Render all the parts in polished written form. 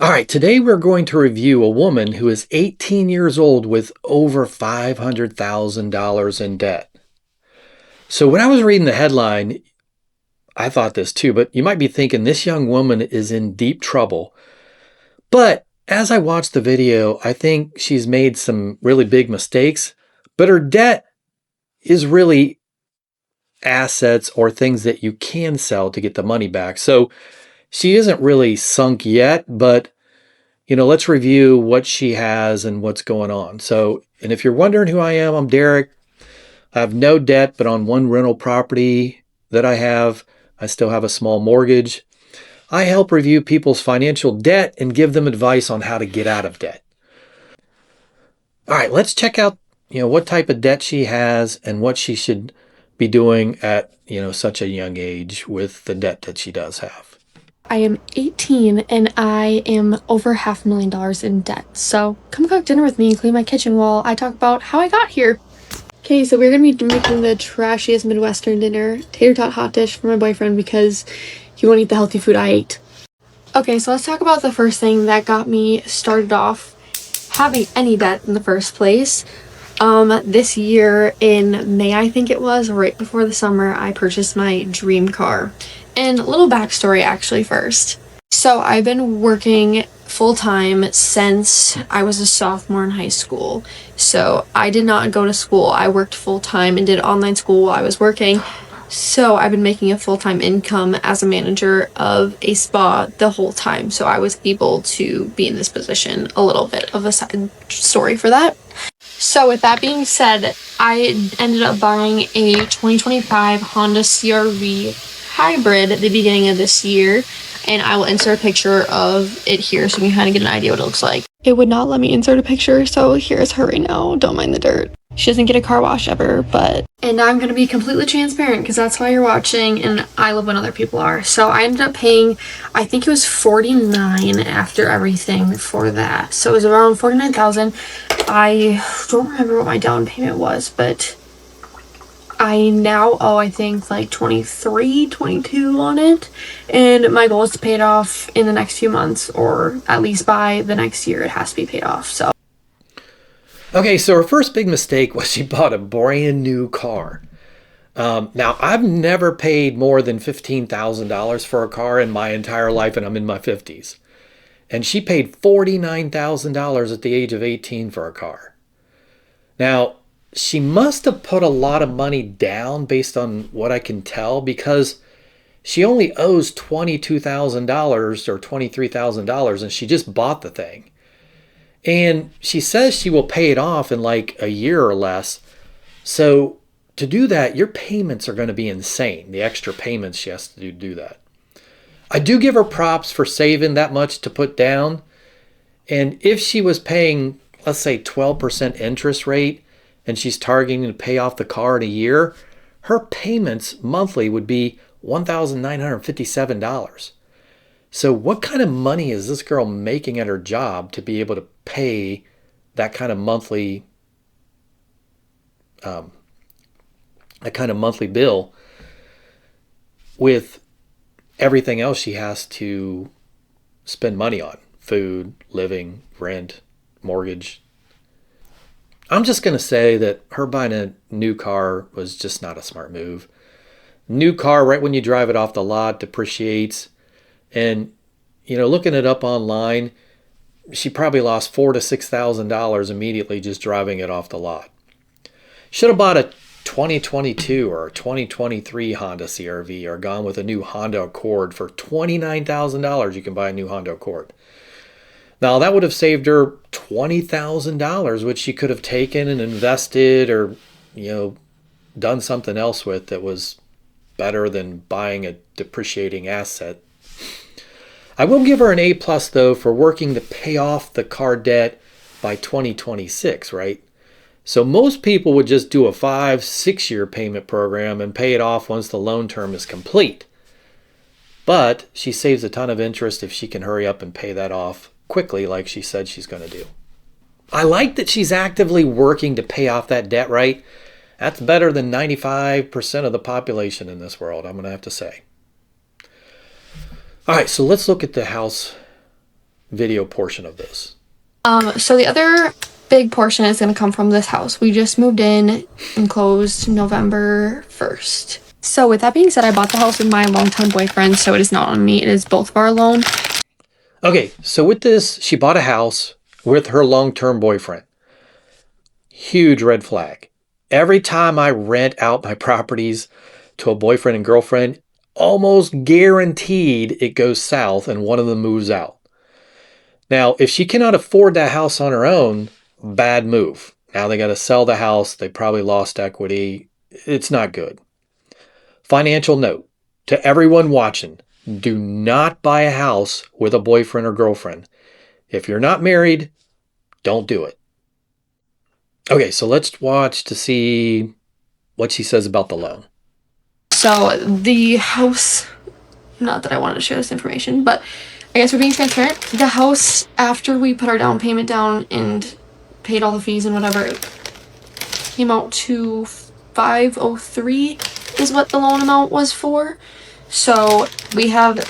All right, today we're going to review a woman who is 18 years old with over $500,000 in debt. So when I was reading the headline, I thought this too, but you might be thinking this young woman is in deep trouble. But as I watched the video, I think she's made some really big mistakes, but her debt is really assets or things that you can sell to get the money back. So she isn't really sunk yet, but let's review what she has and what's going on. So, and if you're wondering who I am, I'm Derek. I have no debt, but on one rental property that I still have a small mortgage. I help review people's financial debt and give them advice on how to get out of debt. All right, let's check out, what type of debt she has and what she should be doing at, such a young age with the debt that she does have. I am 18 and I am over $500,000 in debt. So come cook dinner with me and clean my kitchen while I talk about how I got here. Okay, so we're gonna be making the trashiest Midwestern dinner, tater tot hot dish for my boyfriend because he won't eat the healthy food I ate. Okay, so let's talk about the first thing that got me started off having any debt in the first place. This year in May, I think it was, right before the summer, I purchased my dream car. And a little backstory actually first. So I've been working full-time since I was a sophomore in high school. So I did not go to school. I worked full-time and did online school while I was working. So I've been making a full-time income as a manager of a spa the whole time. So I was able to be in this position. A little bit of a side story for that. So with that being said, I ended up buying a 2025 Honda CR-V hybrid at the beginning of this year, and I will insert a picture of it here so you can kind of get an idea what it looks like. It would not let me insert a picture, so here's her right now. Don't mind the dirt. She doesn't get a car wash ever, but... And now I'm going to be completely transparent because that's why you're watching and I love when other people are. So I ended up paying, I think it was $49 after everything for that. So it was around $49,000. I don't remember what my down payment was, but I now owe, I think, like 23, 22 on it. And my goal is to pay it off in the next few months, or at least by the next year it has to be paid off. So Okay, so her first big mistake was she bought a brand new car. Now, I've never paid more than $15,000 for a car in my entire life, and I'm in my 50s. And she paid $49,000 at the age of 18 for a car. Now, she must have put a lot of money down based on what I can tell, because she only owes $22,000 or $23,000 and she just bought the thing. And she says she will pay it off in like a year or less. So to do that, your payments are going to be insane. The extra payments she has to do that. I do give her props for saving that much to put down. And if she was paying, let's say, 12% interest rate, and she's targeting to pay off the car in a year, her payments monthly would be $1,957. So what kind of money is this girl making at her job to be able to pay that kind of monthly bill with everything else she has to spend money on? Food, living, rent, mortgage. I'm just going to say that her buying a new car was just not a smart move. New car, right when you drive it off the lot, depreciates. And, looking it up online, she probably lost $4,000 to $6,000 immediately just driving it off the lot. Should have bought a 2022 or a 2023 Honda CR-V, or gone with a new Honda Accord. For $29,000, you can buy a new Honda Accord. Now, that would have saved her $20,000, which she could have taken and invested or, done something else with that was better than buying a depreciating asset. I will give her an A+, though, for working to pay off the car debt by 2026, right? So most people would just do a 5-6 year payment program and pay it off once the loan term is complete. But she saves a ton of interest if she can hurry up and pay that off quickly like she said she's going to do. I like that she's actively working to pay off that debt, right? That's better than 95% of the population in this world, I'm going to have to say. All right, so let's look at the house video portion of this. So the other big portion is going to come from this house. We just moved in and closed November 1st. So with that being said, I bought the house with my longtime boyfriend, so it is not on me. It is both of our loan. Okay, so with this, she bought a house with her long-term boyfriend. Huge red flag. Every time I rent out my properties to a boyfriend and girlfriend, almost guaranteed it goes south and one of them moves out. Now, if she cannot afford that house on her own, bad move. Now they got to sell the house. They probably lost equity. It's not good. Financial note to everyone watching, do not buy a house with a boyfriend or girlfriend. If you're not married, don't do it. Okay, so let's watch to see what she says about the loan. So the house, not that I wanted to share this information, but I guess we're being transparent. The house, after we put our down payment down and paid all the fees and whatever, came out to $503 is what the loan amount was for. So we have a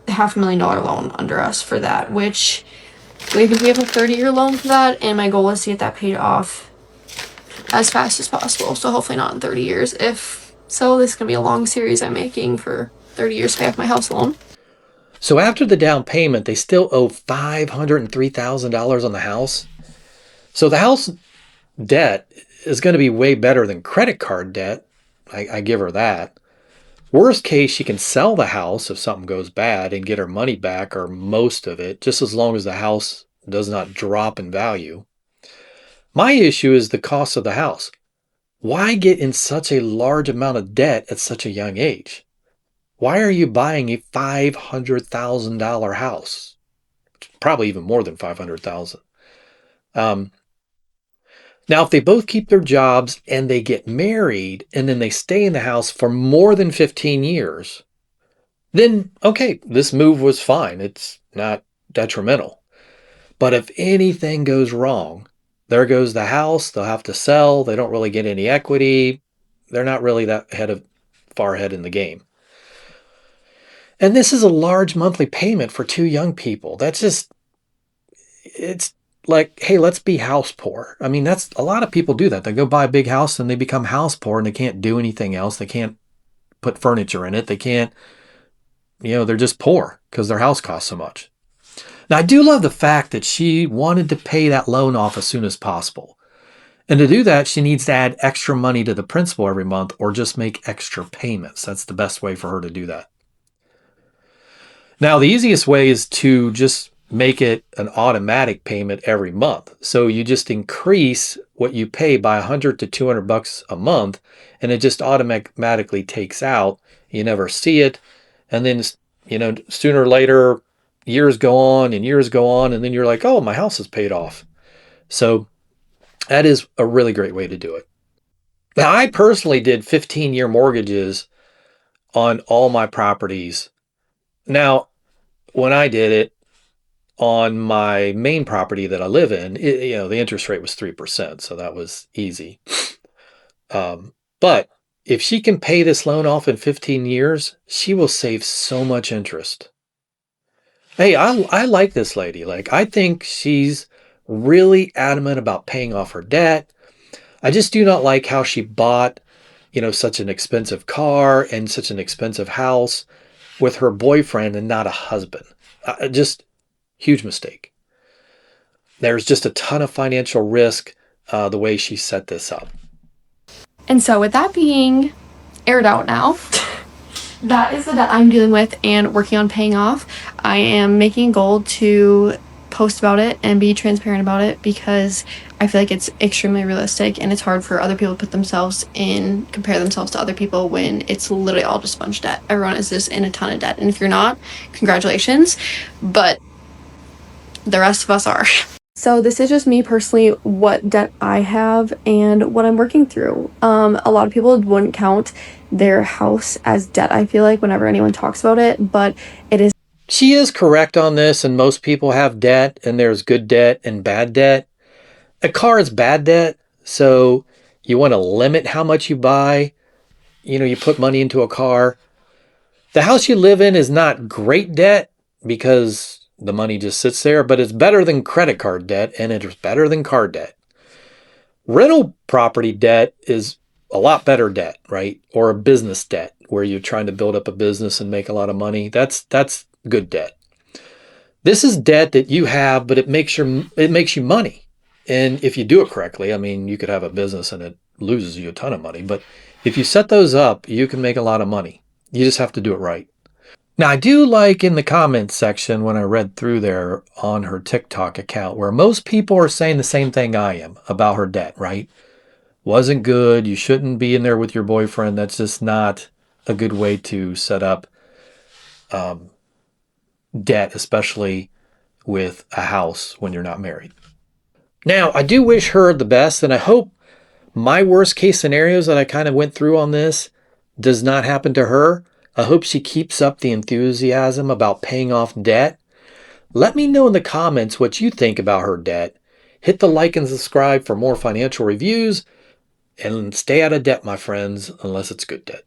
$500,000 loan under us for that, which we think we have a 30-year loan for that, and my goal is to get that paid off as fast as possible. So hopefully not in 30 years. If so, this is going to be a long series I'm making for 30 years to pay off my house loan. So after the down payment, they still owe $503,000 on the house. So the house debt is going to be way better than credit card debt. I give her that. Worst case, she can sell the house if something goes bad and get her money back or most of it, just as long as the house does not drop in value. My issue is the cost of the house. Why get in such a large amount of debt at such a young age? Why are you buying a $500,000 house? Probably even more than $500,000. Now, if they both keep their jobs and they get married and then they stay in the house for more than 15 years, then, okay, this move was fine. It's not detrimental. But if anything goes wrong, there goes the house. They'll have to sell. They don't really get any equity. They're not really that far ahead in the game. And this is a large monthly payment for two young people. It's like, hey, let's be house poor. I mean, that's a lot of people do that. They go buy a big house and they become house poor and they can't do anything else. They can't put furniture in it. They can't, they're just poor because their house costs so much. Now, I do love the fact that she wanted to pay that loan off as soon as possible. And to do that, she needs to add extra money to the principal every month or just make extra payments. That's the best way for her to do that. Now, the easiest way is to just make it an automatic payment every month. So you just increase what you pay by $100 to $200 a month, and it just automatically takes out. You never see it. And then, sooner or later, years go on, and then you're like, oh, my house is paid off. So that is a really great way to do it. Now, I personally did 15-year mortgages on all my properties. Now, when I did it on my main property that I live in, the interest rate was 3%, so that was easy. But if she can pay this loan off in 15 years, she will save so much interest. Hey, I like this lady. I think she's really adamant about paying off her debt. I just do not like how she bought, such an expensive car and such an expensive house with her boyfriend and not a husband. Just huge mistake. There's just a ton of financial risk the way she set this up. And so with that being aired out now, that is the debt I'm dealing with and working on paying off. I am making a goal to post about it and be transparent about it because I feel like it's extremely realistic and it's hard for other people to compare themselves to other people when it's literally all just sponge debt. Everyone is just in a ton of debt. And if you're not, congratulations. But the rest of us are. So this is just me personally, what debt I have and what I'm working through. A lot of people wouldn't count their house as debt, I feel like, whenever anyone talks about it, but it is. She is correct on this, and most people have debt, and there's good debt and bad debt. A car is bad debt, so you want to limit how much you buy. You put money into a car. The house you live in is not great debt because the money just sits there, but it's better than credit card debt and it's better than car debt. Rental property debt is a lot better debt, right? Or a business debt where you're trying to build up a business and make a lot of money. That's good debt. This is debt that you have, but it makes you money. And if you do it correctly, I mean, you could have a business and it loses you a ton of money, but if you set those up, you can make a lot of money. You just have to do it right. Now, I do like in the comments section when I read through there on her TikTok account where most people are saying the same thing I am about her debt, right? Wasn't good. You shouldn't be in there with your boyfriend. That's just not a good way to set up debt, especially with a house when you're not married. Now, I do wish her the best, and I hope my worst case scenarios that I kind of went through on this does not happen to her. I hope she keeps up the enthusiasm about paying off debt. Let me know in the comments what you think about her debt. Hit the like and subscribe for more financial reviews, and stay out of debt, my friends, unless it's good debt.